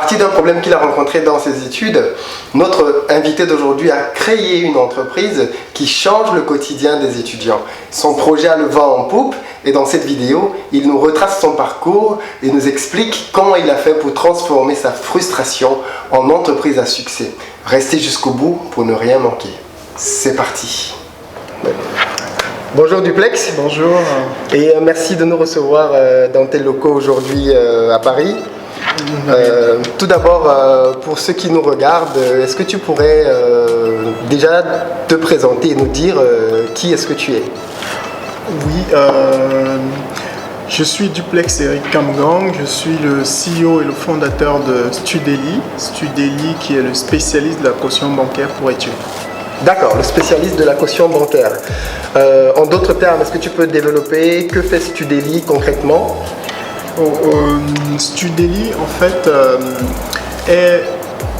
Parti d'un problème qu'il a rencontré dans ses études, notre invité d'aujourd'hui a créé une entreprise qui change le quotidien des étudiants. Son projet a le vent en poupe et dans cette vidéo, il nous retrace son parcours et nous explique comment il a fait pour transformer sa frustration en entreprise à succès. Restez jusqu'au bout pour ne rien manquer. C'est parti. Bonjour Duplex. Bonjour. Et merci de nous recevoir dans tes locaux aujourd'hui à Paris. Tout d'abord, pour ceux qui nous regardent, est-ce que tu pourrais déjà te présenter et nous dire qui est-ce que tu es? Oui, je suis Duplex Eric Kamgang, je suis le CEO et le fondateur de Studeli. Studeli qui est le spécialiste de la caution bancaire pour études. D'accord, le spécialiste de la caution bancaire. En d'autres termes, est-ce que tu peux développer que fait Studeli concrètement? Studeli en fait est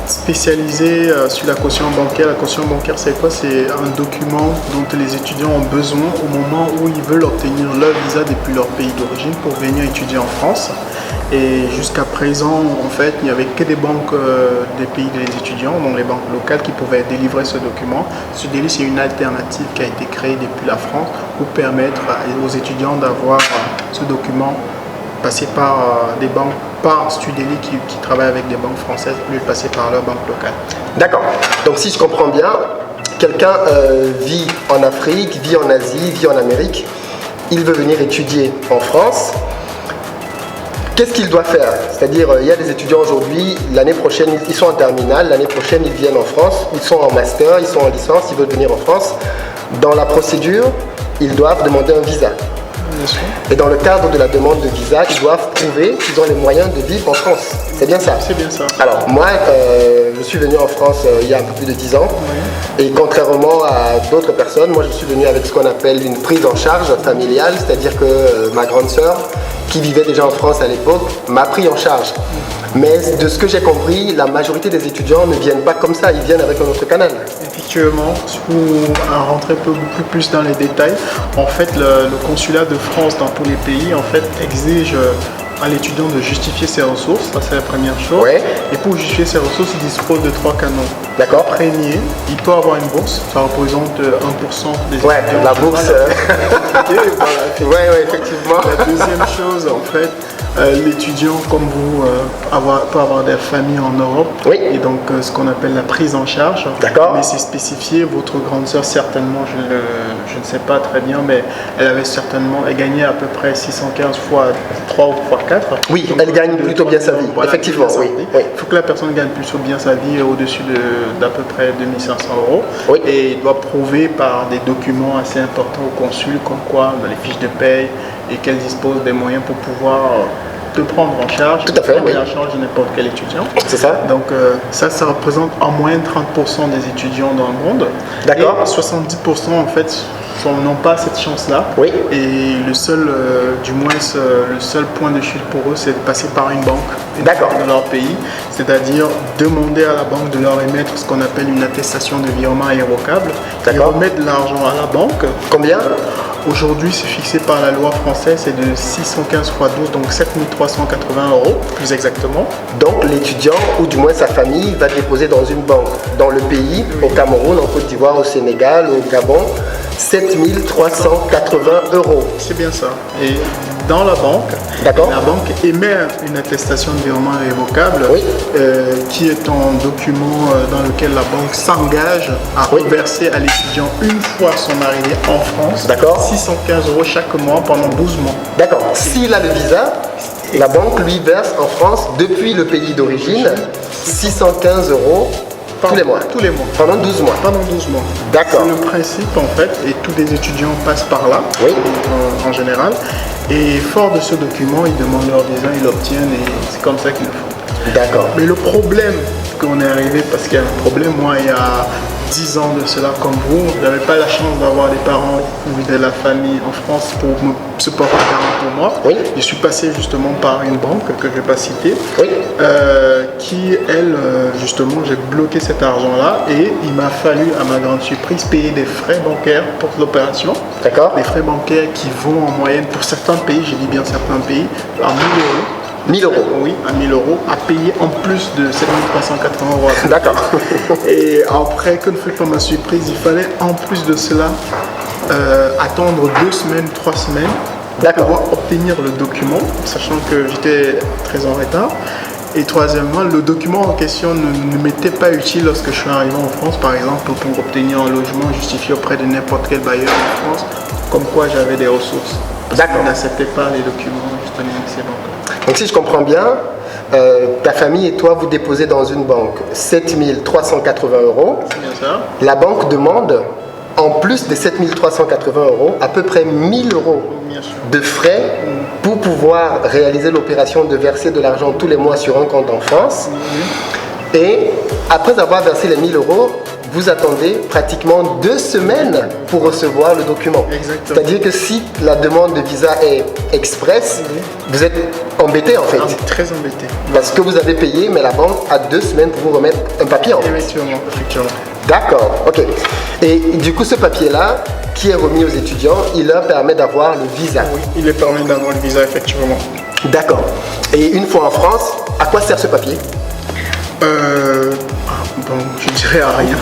spécialisé sur la caution bancaire. La caution bancaire, c'est quoi? C'est un document dont les étudiants ont besoin au moment où ils veulent obtenir leur visa depuis leur pays d'origine pour venir étudier en France. Et jusqu'à présent, en fait, il n'y avait que des banques des pays des étudiants, donc les banques locales, qui pouvaient délivrer ce document. Studeli, c'est une alternative qui a été créée depuis la France pour permettre aux étudiants d'avoir ce document passer par des banques, par Studeli qui travaille avec des banques françaises, au lieu de passer par leur banque locale. D'accord. Donc si je comprends bien, quelqu'un vit en Afrique, vit en Asie, vit en Amérique, il veut venir étudier en France. Qu'est-ce qu'il doit faire? C'est-à-dire, il y a des étudiants aujourd'hui, l'année prochaine, ils sont en terminale, l'année prochaine, ils viennent en France, ils sont en master, ils sont en licence, ils veulent venir en France. Dans la procédure, ils doivent demander un visa. Et dans le cadre de la demande de visa, ils doivent prouver qu'ils ont les moyens de vivre en France. C'est bien ça? C'est bien ça. Alors moi, je suis venu en France il y a un peu plus de 10 ans. Oui. Et contrairement à d'autres personnes, moi je suis venu avec ce qu'on appelle une prise en charge familiale. C'est-à-dire que ma grande sœur, qui vivait déjà en France à l'époque, m'a pris en charge. Mais de ce que j'ai compris, la majorité des étudiants ne viennent pas comme ça, ils viennent avec un autre canal. Effectivement, pour rentrer beaucoup plus dans les détails, en fait le consulat de France dans tous les pays en fait exige à l'étudiant de justifier ses ressources, ça c'est la première chose. Ouais. Et pour justifier ses ressources, il dispose de 3 canaux. D'accord. Premier, il peut avoir une bourse, ça représente 1% des étudiants. Ouais, la bourse. Ouais, effectivement. La deuxième chose, en fait, l'étudiant comme vous peut avoir des familles en Europe. Oui. Et donc ce qu'on appelle la prise en charge. D'accord. Mais c'est spécifié. Votre grande sœur, certainement, je ne sais pas très bien, mais elle gagnait à peu près 615 fois 3 ou fois 4. Oui, donc, elle gagne plutôt bien sa vie. Voilà, effectivement, oui. Il faut que la personne gagne plutôt bien sa vie au-dessus d'à peu près 2500 €. Oui. Et il doit prouver par des documents assez importants au consul, comme quoi les fiches de paye, et qu'elle dispose des moyens pour pouvoir te prendre en charge. Tout à fait, oui. En charge de n'importe quel étudiant. C'est ça. Donc ça représente en moyenne 30% des étudiants dans le monde. D'accord. Et 70% en fait n'ont pas cette chance-là. Oui. Et le seul point de chute pour eux, c'est de passer par une banque dans leur pays. C'est-à-dire demander à la banque de leur émettre ce qu'on appelle une attestation de virement irrévocable. Ils remettent de l'argent à la banque. Combien? Aujourd'hui, c'est fixé par la loi française, c'est de 615 x 12, donc 7380 € plus exactement. Donc l'étudiant, ou du moins sa famille, va déposer dans une banque dans le pays, au Cameroun, en Côte d'Ivoire, au Sénégal, au Gabon, 7380 €. C'est bien ça. Et dans la banque émet une attestation de virement irrévocable, oui. Qui est un document dans lequel la banque s'engage à reverser à l'étudiant une fois son arrivée en France 615 € chaque mois pendant 12 mois. D'accord. S'il a le visa, la banque lui verse en France depuis le pays d'origine 615 € tous les mois. Tous les mois. Pendant 12 mois. Pendant 12 mois. D'accord. C'est le principe en fait, et tous les étudiants passent par là, oui. En général. Et fort de ce document, ils demandent leur visa, ils l'obtiennent et c'est comme ça qu'ils le font. D'accord. Mais le problème qu'on est arrivé, parce qu'il y a un problème, moi il y a 10 ans de cela comme vous, je n'avais pas la chance d'avoir des parents ou de la famille en France pour me supporter pour moi. Oui. Je suis passé justement par une banque que je ne vais pas citer, oui. Qui elle, justement, j'ai bloqué cet argent-là et il m'a fallu, à ma grande surprise, payer des frais bancaires pour l'opération. D'accord. Des frais bancaires qui vont en moyenne, pour certains pays, je dis bien certains pays, à 1000 €. 1000 euros. Oui, à 1000 euros, à payer en plus de 7380 euros. D'accord. Et après, que ne fut pas ma surprise, il fallait en plus de cela attendre 2 semaines, 3 semaines pour D'accord. pouvoir obtenir le document, sachant que j'étais très en retard. Et troisièmement, le document en question ne m'était pas utile lorsque je suis arrivé en France, par exemple, pour obtenir un logement justifié auprès de n'importe quel bailleur en France, comme quoi j'avais des ressources. D'accord. Ils n'acceptaient pas les documents justement de ces banques. Donc si je comprends bien, ta famille et toi, vous déposez dans une banque 7380 euros. C'est bien ça? La banque demande, en plus des 7380 euros, à peu près 1000 euros Bien sûr. de frais pour pouvoir réaliser l'opération de verser de l'argent tous les mois sur un compte en France. Et après avoir versé les 1000 euros, vous attendez pratiquement 2 semaines pour recevoir le document. Exactement. C'est-à-dire que si la demande de visa est express, vous êtes embêté en fait. Très embêté. Parce que vous avez payé, mais la banque a 2 semaines pour vous remettre un papier en fait. Effectivement. D'accord, ok. Et du coup, ce papier-là, qui est remis aux étudiants, il leur permet d'avoir le visa. Oui, il est permis d'avoir le visa, effectivement. D'accord. Et une fois en France, à quoi sert ce papier? Bon, je dirais à rien.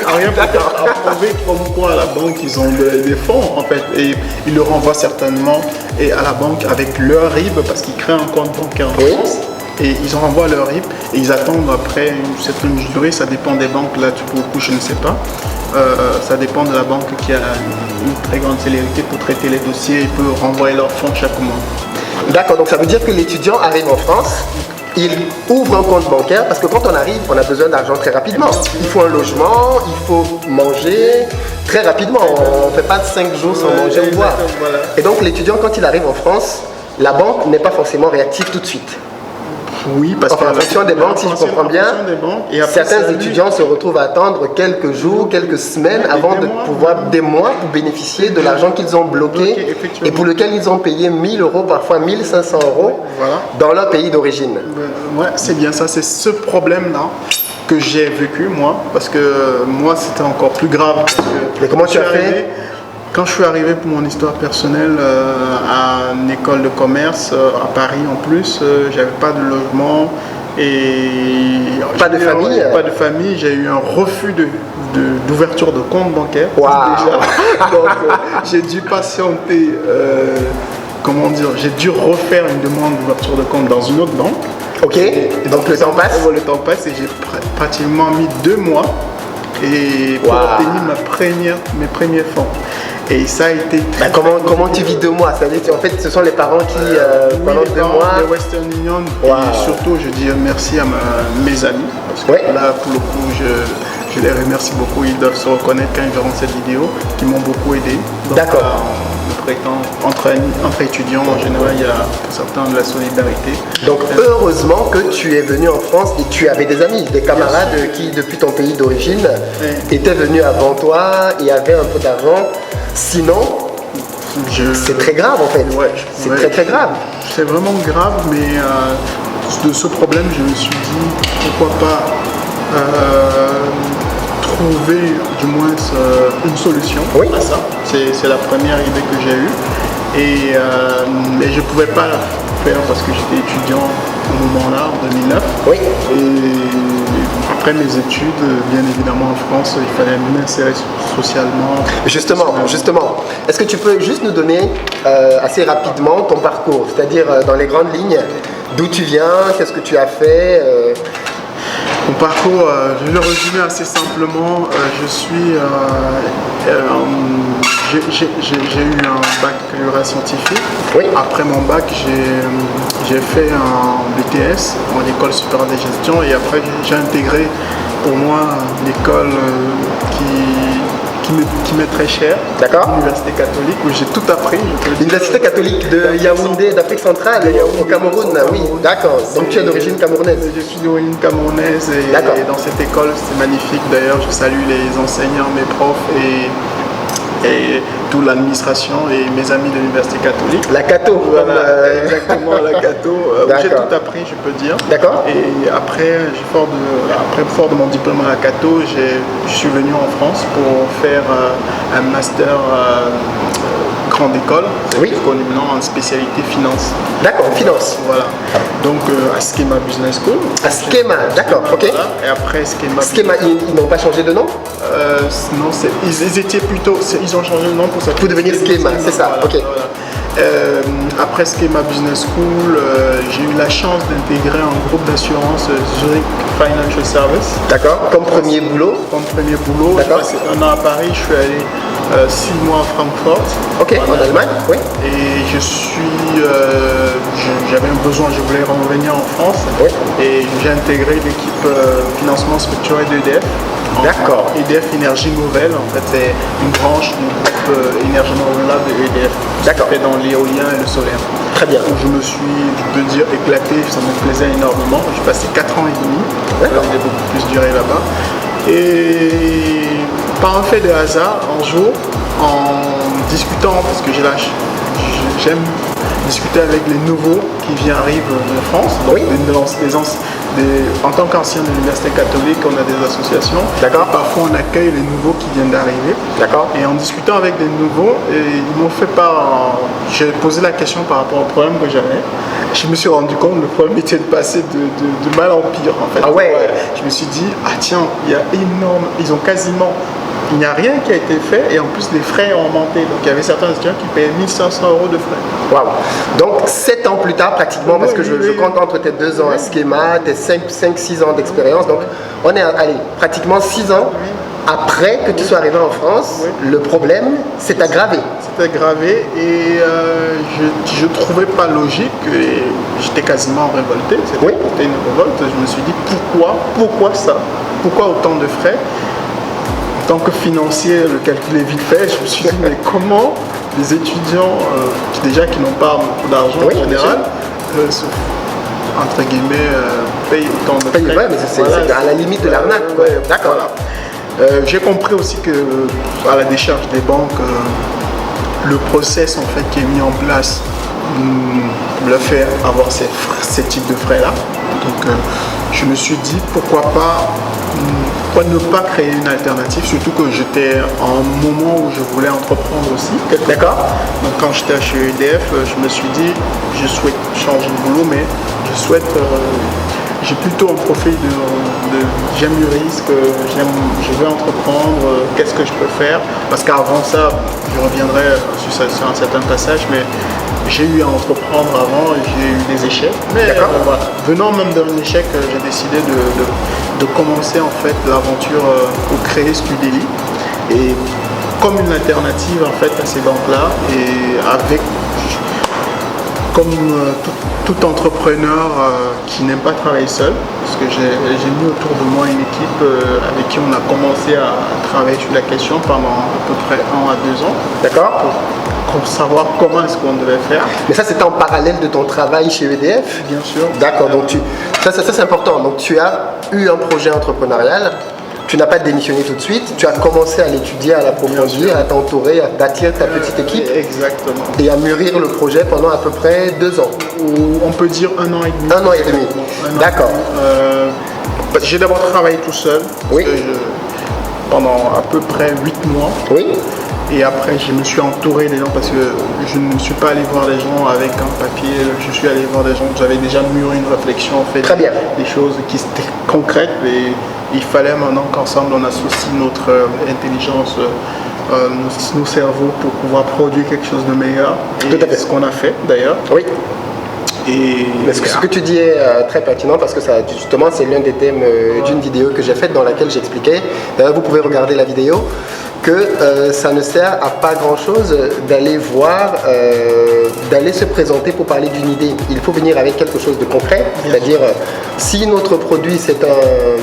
À rien, D'accord. à prouver comme quoi à la banque ils ont des fonds en fait. Et ils le renvoient certainement et à la banque avec leur RIB parce qu'ils créent un compte bancaire en Oui. France. Et ils envoient leur RIB et ils attendent après une certaine durée, ça dépend des banques, là pour le coup je ne sais pas. Ça dépend de la banque qui a une très grande célérité pour traiter les dossiers et peut renvoyer leurs fonds chaque mois. D'accord, donc ça veut dire que l'étudiant arrive en France, il ouvre un compte bancaire, parce que quand on arrive, on a besoin d'argent très rapidement. Il faut un logement, il faut manger très rapidement. On ne fait pas 5 jours sans manger ou boire. Voilà. Et donc l'étudiant, quand il arrive en France, la banque n'est pas forcément réactive tout de suite. Oui, parce Enfin, en fonction des banques, si je comprends bien, certains c'est à lui. étudiants se retrouvent à attendre quelques jours, quelques semaines avant de pouvoir, des mois, pour bénéficier de l'argent qu'ils ont bloqué effectivement. et pour lequel ils ont payé 1000 euros, parfois 1500 euros Voilà. dans leur pays d'origine. Ouais, c'est bien ça, c'est ce problème-là que j'ai vécu moi, parce que moi c'était encore plus grave. Parce que Mais comment je tu as suis fait? arrivé- Quand je suis arrivé pour mon histoire personnelle à une école de commerce à Paris en plus, j'avais pas de logement et Pas de famille? Pas de famille, j'ai eu un refus d'ouverture de compte bancaire Waouh. déjà. Donc j'ai dû patienter, comment dire, j'ai dû refaire une demande d'ouverture de compte dans une autre banque. Ok, donc le temps passe. Le temps passe et j'ai pratiquement mis 2 mois et pour Waouh. obtenir mes premiers fonds. Et ça a été Bah, comment tu vis 2 mois? Ça veut dire en fait, ce sont les parents qui, pendant 2 mois... de Western Union Waouh. et surtout je dis merci à mes amis parce que Ouais. là pour le coup je les remercie beaucoup, ils doivent se reconnaître quand ils verront cette vidéo, qui m'ont beaucoup aidé. Donc, D'accord. entre étudiants en général il y a pour certains de la solidarité. Donc heureusement que tu es venu en France et tu avais des amis, des camarades qui depuis ton pays d'origine étaient venus avant toi et avaient un peu d'argent. Sinon, c'est très grave en fait. Ouais, C'est ouais. très très grave. C'est vraiment grave, mais de ce problème, je me suis dit pourquoi pas trouver du moins une solution Oui. à ça. C'est la première idée que j'ai eue. Et je ne pouvais pas la faire parce que j'étais étudiant au moment-là, en 2009. Oui. Et après mes études, bien évidemment en France, il fallait m'insérer socialement. Justement, est-ce que tu peux juste nous donner assez rapidement ton parcours, c'est-à-dire dans les grandes lignes, d'où tu viens, qu'est-ce que tu as fait Mon parcours, je vais le résumer assez simplement. J'ai eu un baccalauréat scientifique. Oui. Après mon bac, j'ai fait un BTS en école supérieure de gestion et après j'ai intégré pour moi l'école qui m'est très chère, D'accord. l'Université catholique où j'ai tout appris. L'Université catholique de Yaoundé, d'Afrique centrale, au Cameroun, oui, d'accord. Donc tu es d'origine camerounaise. Je suis d'origine camerounaise et D'accord. dans cette école, c'est magnifique. D'ailleurs, je salue les enseignants, mes profs et toute l'administration et mes amis de l'Université catholique. La Cato. Voilà, exactement, la Cato, où j'ai D'accord. tout appris, je peux dire. D'accord. Et après, fort de mon diplôme à la Cato, je suis venu en France pour faire un master grande école, Oui. économiquement en spécialité finance. D'accord, finance. Voilà. Donc à Schema Business School. À Schema, d'accord, ok. Voilà. Et après Schema. Schema, ils n'ont pas changé de nom? Non, ils étaient plutôt. Ils ont changé de nom pour ça. Pour devenir Schema, c'est ça, Voilà, ok. voilà. Après Schema Business School, j'ai eu la chance d'intégrer un groupe d'assurance Zurich Financial Service. D'accord, comme premier boulot. Comme premier boulot, j'ai D'accord. passé 1 an à Paris, je suis allé 6 mois à Francfort. Ok, en Allemagne, oui. Et j'avais un besoin, je voulais revenir en France. Oui. Et j'ai intégré l'équipe financement structuré d'EDF. D'accord. EDF Énergie Nouvelle, en fait, c'est une branche du groupe énergie renouvelable de EDF. D'accord. Fait dans l'éolien et le solaire. Très bien. Donc je me suis, je peux dire, éclaté, ça me plaisait énormément. J'ai passé 4 ans et demi, D'accord. j'ai beaucoup plus duré là-bas. Et par un fait de hasard, un jour, en discutant, parce que j'aime discuter avec les nouveaux qui arrivent de France, donc Oui. en tant qu'ancien de l'université catholique, on a des associations. D'accord. Parfois on accueille les nouveaux qui viennent d'arriver. D'accord. Et en discutant avec les nouveaux, ils m'ont fait part, j'ai posé la question par rapport au problème que j'avais. Je me suis rendu compte que le problème était de passer de mal en pire en fait. Ah ouais. Je me suis dit, ah tiens, il y a énorme, ils ont quasiment, il n'y a rien qui a été fait et en plus les frais ont augmenté. Donc il y avait certains étudiants qui payaient 1 500 € de frais. Waouh. Donc 7 ans plus tard pratiquement, parce que Oui, je oui. compte entre tes 2 ans à Schema, tes 5-6 ans d'expérience. Donc on est allez, pratiquement 6 ans après que tu sois arrivé en France. Oui. Le problème s'est aggravé. C'était aggravé et je trouvais pas logique et j'étais quasiment révolté. Oui. C'était une révolte. Je me suis dit pourquoi ça? Pourquoi autant de frais? En tant que financier, le calcul est vite fait. Je me suis dit mais comment les étudiants qui n'ont pas beaucoup d'argent Oui, en général entre guillemets payent autant de frais? Ouais, mais c'est à la limite de l'arnaque, quoi. D'accord. Voilà. J'ai compris aussi que à la décharge des banques, le process en fait qui est mis en place me fait avoir ces types de frais là. Donc je me suis dit pourquoi ne pas créer une alternative, surtout que j'étais à un moment où je voulais entreprendre aussi. D'accord. Donc quand j'étais chez EDF, je me suis dit je souhaite changer de boulot, mais j'ai plutôt un profil j'aime le risque, je veux entreprendre, qu'est-ce que je peux faire? Parce qu'avant ça, je reviendrai sur un certain passage, mais j'ai eu à entreprendre avant et j'ai eu des échecs. Mais voilà. Venant même d'un échec, j'ai décidé de commencer en fait l'aventure pour créer Studeli. Et comme une alternative en fait à ces banques-là et avec comme tout entrepreneur qui n'aime pas travailler seul, parce que j'ai mis autour de moi une équipe avec qui on a commencé à travailler sur la question pendant à peu près 1 à 2 ans. D'accord. Pour savoir comment est-ce qu'on devait faire. Mais ça, c'était en parallèle de ton travail chez EDF? Bien sûr. D'accord, donc ça c'est important. Donc tu as eu un projet entrepreneurial, tu n'as pas démissionné tout de suite, tu as commencé à l'étudier, à l'approfondir, à t'entourer, à bâtir ta petite équipe. Exactement. Et à mûrir le projet pendant à peu près 2 ans. Ou on peut dire 1 an et demi. 1 an et demi. D'accord. J'ai d'abord travaillé tout seul. Oui. Pendant à peu près 8 mois. Oui. Et après, je me suis entouré des gens parce que je ne suis pas allé voir les gens avec un papier. Je suis allé voir des gens. J'avais déjà mûri une réflexion, fait Très bien. des choses qui étaient concrètes. Et il fallait maintenant qu'ensemble on associe notre intelligence, nos cerveaux pour pouvoir produire quelque chose de meilleur. Et Tout à fait. ce qu'on a fait d'ailleurs. Oui. Et Ce que tu dis est très pertinent parce que ça, justement, c'est l'un des thèmes d'une vidéo que j'ai faite dans laquelle j'expliquais. Vous pouvez regarder la vidéo. Que ça ne sert à pas grand chose d'aller voir, d'aller se présenter pour parler d'une idée. Il faut venir avec quelque chose de concret, c'est-à-dire si notre produit,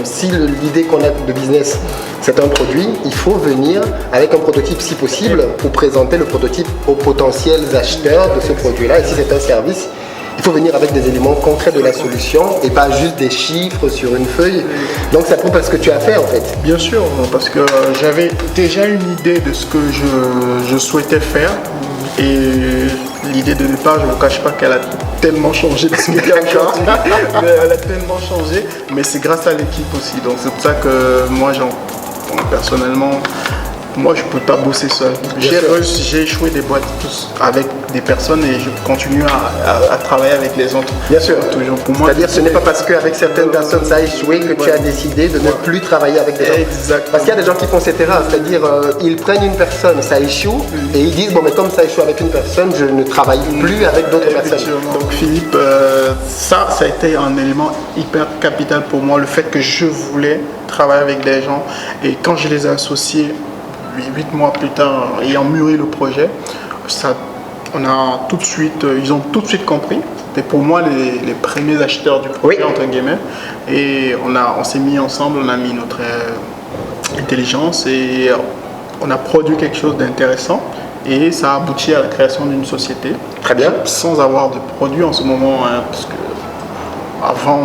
si l'idée qu'on a de business, c'est un produit, il faut venir avec un prototype si possible pour présenter le prototype aux potentiels acheteurs de ce produit-là. Et si c'est un service, il faut venir avec des éléments concrets de la solution et pas juste des chiffres sur une feuille. Donc ça prouve ce que tu as fait en fait. Bien sûr, parce que j'avais déjà une idée de ce que je souhaitais faire. Et l'idée de départ, je ne vous cache pas qu'elle a tellement changé de ce qu'elle est aujourd'hui. Elle a tellement changé, mais c'est grâce à l'équipe aussi. Donc c'est pour ça que moi, personnellement, moi, je ne peux pas bosser seul. J'ai échoué des boîtes avec des personnes et je continue à travailler avec les autres. Bien sûr. Toujours pour moi. C'est-à-dire, ce n'est pas parce qu'avec certaines personnes ça a échoué que tu as décidé de ne plus travailler avec des gens. Exactement. Parce qu'il y a des gens qui font cette erreur, c'est-à-dire, ils prennent une personne, ça échoue, et ils disent, bon, mais comme ça échoue avec une personne, je ne travaille plus avec d'autres personnes. Donc, Philippe, ça a été un élément hyper capital pour moi, le fait que je voulais travailler avec des gens. Et quand je les ai associés, 8 mois plus tard, ayant mûri le projet, ils ont tout de suite compris. C'était pour moi les premiers acheteurs du projet, entre guillemets. Et on s'est mis ensemble, on a mis notre intelligence et on a produit quelque chose d'intéressant. Et ça a abouti à la création d'une société. Très bien. Sans avoir de produit en ce moment, hein, parce que avant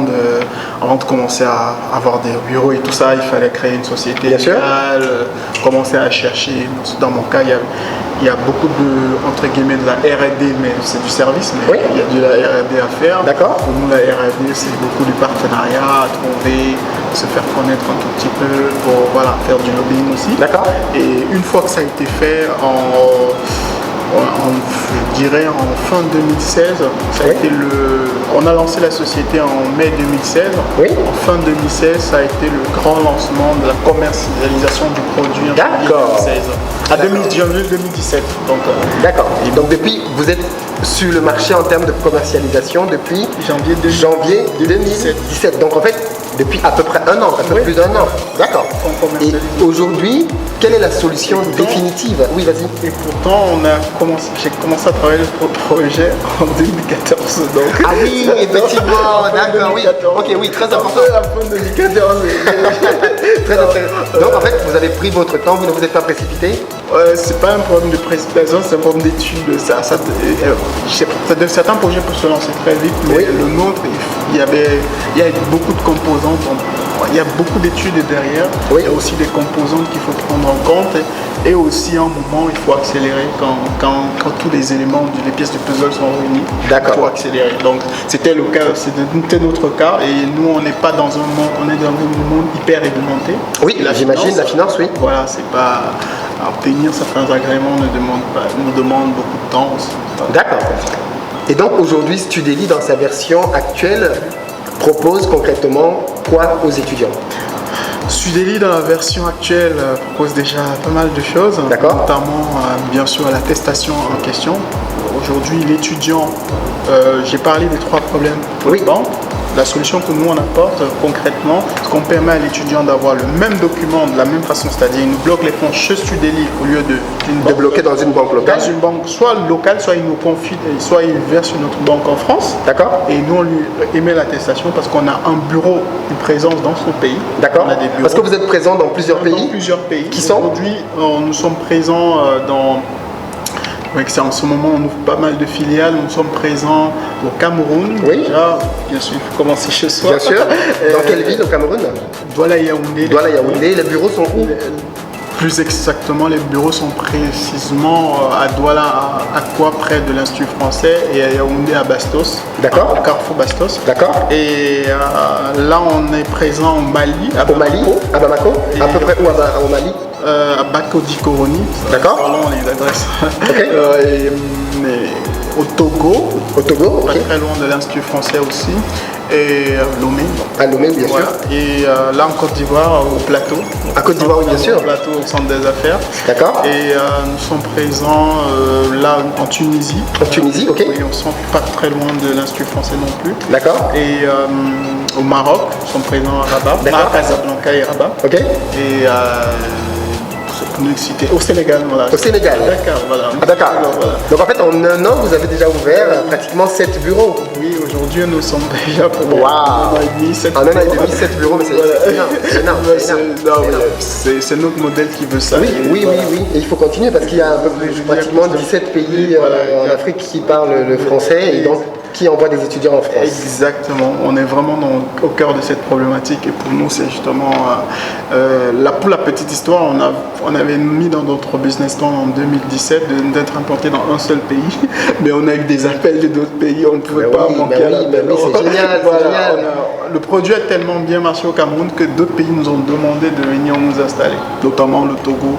de commencer à avoir des bureaux et tout ça, il fallait créer une société légale, commencer à chercher. Dans mon cas, il y a beaucoup entre guillemets de la R&D, mais c'est du service, mais il y a de la R&D à faire. D'accord. Pour nous, la R&D, c'est beaucoup du partenariat, trouver, se faire connaître un tout petit peu pour faire du lobbying aussi. D'accord. Et une fois que ça a été fait, je dirais en fin 2016, ça a été on a lancé la société en mai 2016. En fin 2016, ça a été le grand lancement de la commercialisation du produit en janvier 2016. Janvier 2017. D'accord. Donc depuis, vous êtes sur le marché en termes de commercialisation depuis janvier 2017. Donc en fait, depuis à peu près un an, un peu plus d'un an. D'accord. Et aujourd'hui, quelle est la solution définitive? Oui, vas-y. Et pourtant, j'ai commencé à travailler le projet en 2014. Donc. Ah oui, effectivement, d'accord, oui. Ok, oui, très important. La fin 2014. Très intéressant. Donc en fait, vous avez pris votre temps, vous ne vous êtes pas précipité? C'est pas un problème de précipitation, c'est un problème d'étude. Certains projets peuvent se lancer très vite, mais le nôtre, il y a beaucoup de composantes. Il y a beaucoup d'études derrière. Il y a aussi des composantes qu'il faut prendre en compte. Et aussi, à un moment, il faut accélérer quand tous les éléments, les pièces du puzzle sont réunies. D'accord. Il faut accélérer. Donc, c'était le cas, c'était notre cas. Et nous, on n'est pas dans un monde, on est dans un monde hyper réglementé. Oui, j'imagine, la finance, oui. Voilà, c'est pas. Obtenir certains agréments nous demande beaucoup de temps aussi. D'accord. Et donc aujourd'hui, Studeli, dans sa version actuelle, propose concrètement quoi aux étudiants? Studeli, dans la version actuelle, propose déjà pas mal de choses, notamment bien sûr l'attestation en question. Aujourd'hui, l'étudiant, j'ai parlé des 3 problèmes pour les banques. La solution que nous on apporte concrètement, c'est qu'on permet à l'étudiant d'avoir le même document de la même façon, c'est-à-dire il nous bloque les fonds chez Studeli au lieu de bloquer dans une banque locale. Dans une banque soit locale, soit il nous confie, soit il verse une autre banque en France. D'accord. Et nous on lui émet l'attestation parce qu'on a un bureau, une présence dans son pays. D'accord. Parce que vous êtes présent dans plusieurs pays. Dans plusieurs pays. Qui sont? Aujourd'hui, nous sommes présents dans. En ce moment, on ouvre pas mal de filiales. Nous sommes présents au Cameroun. Déjà, bien sûr, il faut commencer chez soi. Bien sûr. Dans quelle ville au Cameroun? Douala-Yaoundé. Douala-Yaoundé. Les bureaux sont où? Plus exactement, les bureaux sont précisément à Douala, à quoi près de l'Institut français, et à Yaoundé à Bastos. D'accord. Au Carrefour Bastos. D'accord. Et là, on est présent au Mali. Au Mali, à Bamako. À peu près où au Mali? À Bako-Dikoroni. D'accord. Parlons les adresses. Okay. Au Togo. Au Togo, pas très loin de l'Institut français aussi. Et Lomé. À Lomé, bien sûr. Et là en Côte d'Ivoire, au Plateau. À Côte d'Ivoire, oui, bien sûr. Au Plateau, au centre des affaires. D'accord. Et nous sommes présents là en Tunisie. En Tunisie, ok. Et on ne sont pas très loin de l'Institut français non plus. D'accord. Et au Maroc, nous sommes présents à Rabat. À Casablanca et Rabat. Ok. Et au Sénégal, voilà. Au Sénégal. Dakar, voilà. À Dakar. Voilà. Donc en fait, en un an, vous avez déjà ouvert pratiquement 7 bureaux. Oui, aujourd'hui, nous sommes déjà pour un an et demi, 7 bureaux. En un an et demi, 7 bureaux, mais c'est énorme. C'est notre modèle qui veut ça. Oui. Et il faut continuer parce qu'il y a un peu plus, pratiquement 17 pays en Afrique qui parlent le français. Et donc, qui envoie des étudiants en France. Exactement, on est vraiment au cœur de cette problématique et pour nous c'est justement, pour la petite histoire, on avait mis dans notre business plan en 2017 d'être implanté dans un seul pays, mais on a eu des appels de d'autres pays, on ne pouvait pas manquer à l'appel. C'est génial, génial. Le produit a tellement bien marché au Cameroun que d'autres pays nous ont demandé de venir nous installer, notamment le Togo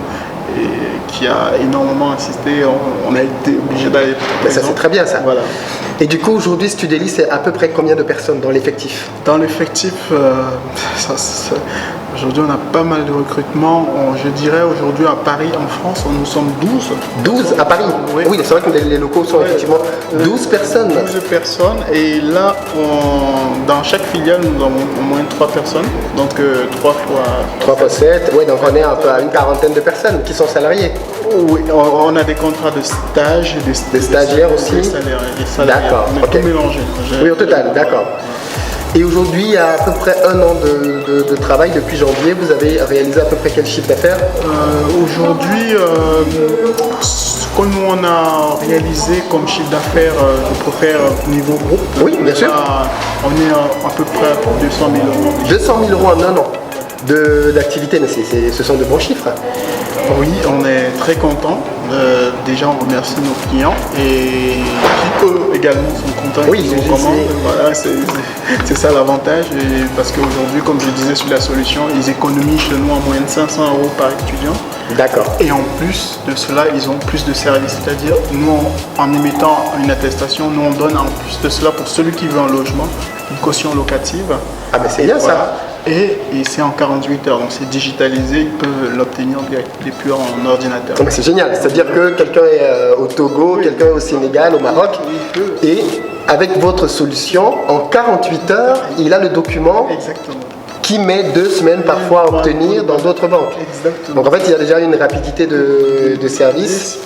qui a énormément insisté. On a été obligé d'aller. Mais ça, c'est très bien ça. Voilà. Et du coup, aujourd'hui, Studeli, c'est à peu près combien de personnes dans l'effectif? Dans l'effectif, aujourd'hui, on a pas mal de recrutements. Je dirais aujourd'hui à Paris, en France, nous sommes 12. 12 à Paris? Oui, oui, c'est vrai que les locaux sont effectivement 12 personnes. 12 personnes. Et là, dans chaque filiale, nous avons au moins 3 personnes. Donc 3 fois 7, oui, donc on est un peu à une quarantaine de personnes qui sont salariées. Oui, on a des contrats de stage, des stagiaires aussi. Des salariés. D'accord, on est ok. tout mélangé. Oui, au total, d'accord. Et aujourd'hui, il y a à peu près un an de travail, depuis janvier, vous avez réalisé à peu près quel chiffre d'affaires? Aujourd'hui, ce que nous on a réalisé comme chiffre d'affaires, je préfère niveau groupe. Oui, bien sûr. On est à peu près à 200 000 euros. 200 000 euros en un an d'activité, mais ce sont de bons chiffres. Oui, on est très content. Déjà, on remercie nos clients et qui eux également sont contents. Oui, voilà, c'est ça l'avantage. Parce qu'aujourd'hui, comme je disais sur la solution, ils économisent chez nous en moyenne 500 euros par étudiant. D'accord. Et en plus de cela, ils ont plus de services. C'est-à-dire, nous, en émettant une attestation, nous on donne en plus de cela pour celui qui veut un logement, une caution locative. Ah ben c'est bien voilà. ça. Et c'est en 48 heures, donc c'est digitalisé, ils peuvent l'obtenir depuis en ordinateur. C'est génial, c'est-à-dire que quelqu'un est au Togo, quelqu'un est au Sénégal, au Maroc, et avec votre solution, en 48 heures, il a le document. Exactement. Qui met 2 semaines parfois à obtenir dans d'autres banques. Exactement. Donc en fait, il y a déjà une rapidité de service.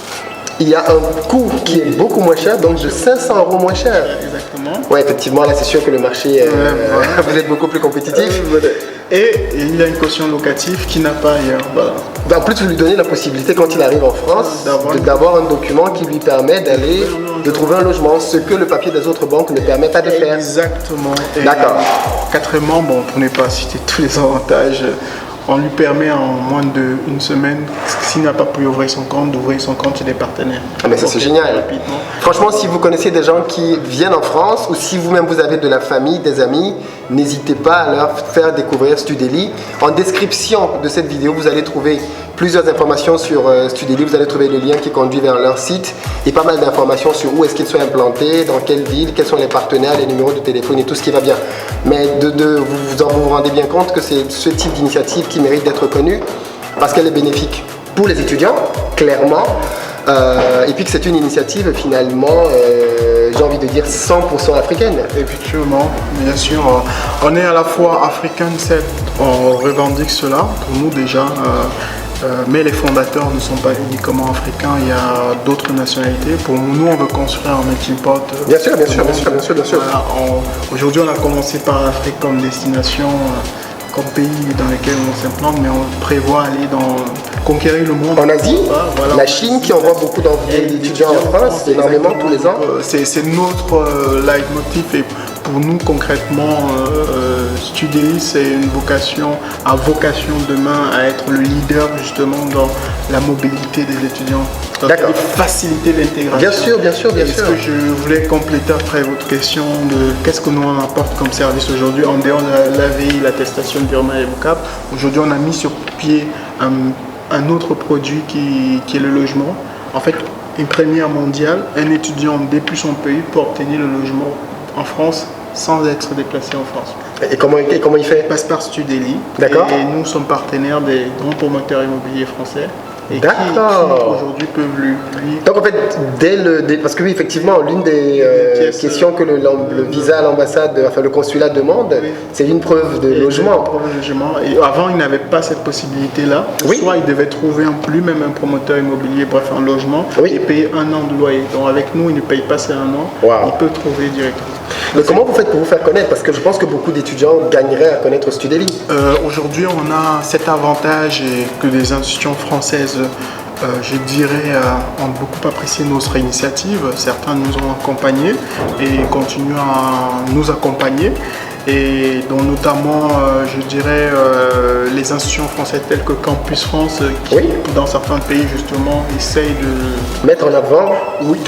Il y a un coût qui est beaucoup moins cher, donc de 500 euros moins cher. Exactement. Oui, effectivement, là c'est sûr que le marché, vous êtes beaucoup plus compétitif. Et il y a une caution locative qui n'a pas ailleurs. Voilà. En plus, vous lui donnez la possibilité, quand il arrive en France, d'avoir un document qui lui permet de trouver un logement, ce que le papier des autres banques ne permet pas de faire. Exactement. D'accord. Quatrièmement, bon, pour ne pas citer tous les avantages, on lui permet en moins d'une semaine, s'il n'a pas pu ouvrir son compte, d'ouvrir son compte chez des partenaires. Ah mais ça c'est génial. Rapidement. Franchement, si vous connaissez des gens qui viennent en France ou si vous-même vous avez de la famille, des amis, n'hésitez pas à leur faire découvrir Studeli. En description de cette vidéo, vous allez trouver plusieurs informations sur Studeli. Vous allez trouver le lien qui conduit vers leur site et pas mal d'informations sur où est-ce qu'ils sont implantés, dans quelle ville, quels sont les partenaires, les numéros de téléphone et tout ce qui va bien. Mais vous vous rendez bien compte que c'est ce type d'initiative qui mérite d'être connue parce qu'elle est bénéfique pour les étudiants, clairement. Et puis que c'est une initiative finalement, j'ai envie de dire 100% africaine. Effectivement, bien sûr. On est à la fois African Set, on revendique cela pour nous déjà. Mais les fondateurs ne sont pas uniquement africains, il y a d'autres nationalités. Pour nous, on veut construire un melting pot. Bien sûr, bien sûr, bien sûr, bien sûr, bien sûr. Voilà, aujourd'hui, on a commencé par l'Afrique comme destination, comme pays dans lequel on s'implante, mais on prévoit aller conquérir le monde. En Asie, voilà. La Chine qui envoie beaucoup d'étudiants en France, énormément tous les ans. C'est notre leitmotiv et pour nous concrètement, Studeli c'est une vocation demain à être le leader justement dans la mobilité des étudiants. D'accord. Faciliter l'intégration. Bien sûr, bien sûr, bien sûr. Ce que je voulais compléter après votre question de qu'est-ce que nous on apporte comme service aujourd'hui en dehors de l'AVI, l'attestation de virement irrévocable. Aujourd'hui, on a mis sur pied un autre produit qui est le logement. En fait, une première mondiale, un étudiant depuis son pays peut obtenir le logement en France sans être déplacé en France. Et comment il fait? Il passe par Studeli. D'accord. Et nous sommes partenaires des grands promoteurs immobiliers français. Et qui aujourd'hui peuvent lui... Donc en fait, parce que oui, effectivement, l'une des questions que le visa à l'ambassade, enfin le consulat demande, oui, c'est une preuve de logement. Et avant, il n'avait pas cette possibilité-là. Oui. Soit il devait trouver lui-même un promoteur immobilier, bref, un logement, oui, et payer 1 an de loyer. Donc avec nous, il ne paye pas ces 1 an, wow, il peut trouver directement. Mais comment vous faites pour vous faire connaître? Parce que je pense que beaucoup d'étudiants gagneraient à connaître Studeli. Aujourd'hui, on a cet avantage que les institutions françaises, je dirais, ont beaucoup apprécié notre initiative. Certains nous ont accompagnés et continuent à nous accompagner. et dont notamment, je dirais, les institutions françaises telles que Campus France, qui, dans certains pays, justement, essayent de mettre en avant. Oui,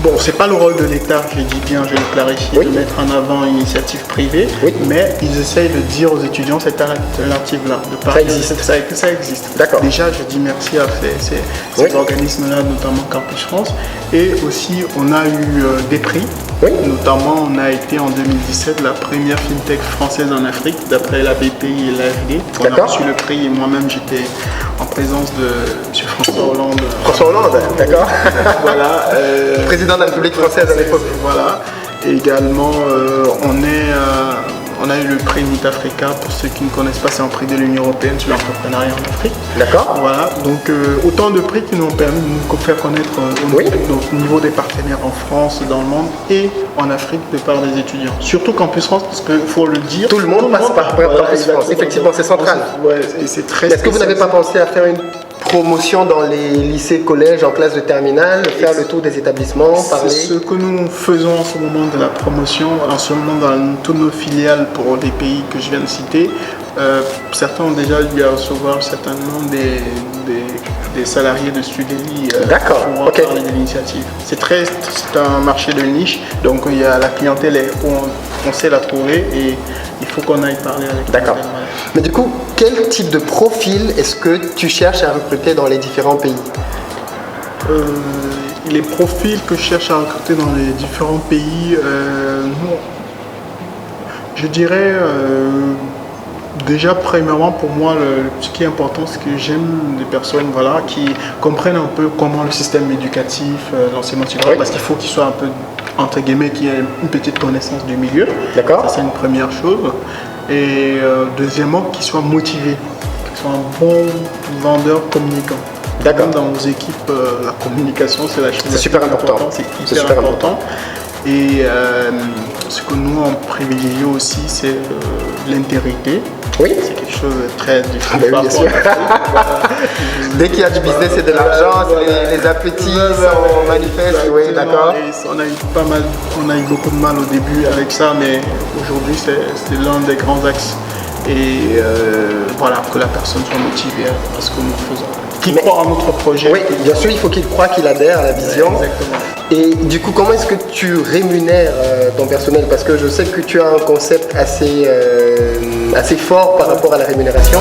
bon, c'est pas le rôle de l'État, je dis bien, je le clarifie, de mettre en avant une initiative privée, mais ils essayent de dire aux étudiants cette alternative-là. Ça existe. Ça existe. D'accord. Déjà, je dis merci à ces organismes-là, notamment Campus France, et aussi on a eu des prix. Notamment, on a été en 2017 la première fintech française en Afrique, d'après la BPI et l'AFD. On a reçu le prix et moi-même j'étais en présence de M. François Hollande. François Hollande, d'accord. Voilà. Président de la République française à l'époque. Voilà. Et également, on a eu le prix Meet Africa, pour ceux qui ne connaissent pas, c'est un prix de l'Union Européenne sur l'entrepreneuriat en Afrique. D'accord. Voilà, donc autant de prix qui nous ont permis de nous faire connaître au niveau des partenaires en France, dans le monde et en Afrique de part des étudiants. Surtout Campus France, parce qu'il faut le dire. Tout le monde passe par Campus France, effectivement, c'est central. Ouais, et c'est très. Est-ce que vous n'avez pas pensé à faire une promotion dans les lycées, collèges, en classe de terminale, faire le tour des établissements, parler? C'est ce que nous faisons en ce moment de la promotion, en ce moment dans toutes nos filiales pour les pays que je viens de citer. Certains ont déjà eu à recevoir certainement des salariés de Studeli pour parler de l'initiative. C'est un marché de niche, donc il y a la clientèle on sait la trouver et il faut qu'on aille parler avec. D'accord. Mais du coup, quel type de profil est-ce que tu cherches à recruter dans les différents pays? Les profils que je cherche à recruter dans les différents pays, je dirais déjà premièrement pour moi ce qui est important c'est que j'aime des personnes qui comprennent un peu comment le système éducatif, l'enseignement supérieur, parce qu'il faut qu'il soit un peu entre guillemets qu'il y ait une petite connaissance du milieu. D'accord. Ça c'est une première chose. Et deuxièmement qu'il soit motivé, qu'il soit un bon vendeur communicant. D'accord. Dans nos équipes, la communication c'est la chose. C'est super important. C'est hyper important. Et ce que nous on privilégie aussi c'est l'intégrité. Oui. C'est quelque chose de très difficile. Bien sûr. Dès qu'il y a du business et de l'argent, les appétits sont manifestes. Oui, d'accord. On a eu beaucoup de mal au début avec ça, mais aujourd'hui c'est l'un des grands axes. Et voilà, que la personne soit motivée à ce que nous faisons. Qu'il croit en notre projet. Oui, bien sûr, il faut qu'il croit, qu'il adhère à la vision. Exactement. Et du coup, comment est-ce que tu rémunères ton personnel? Parce que je sais que tu as un concept assez fort par rapport à la rémunération.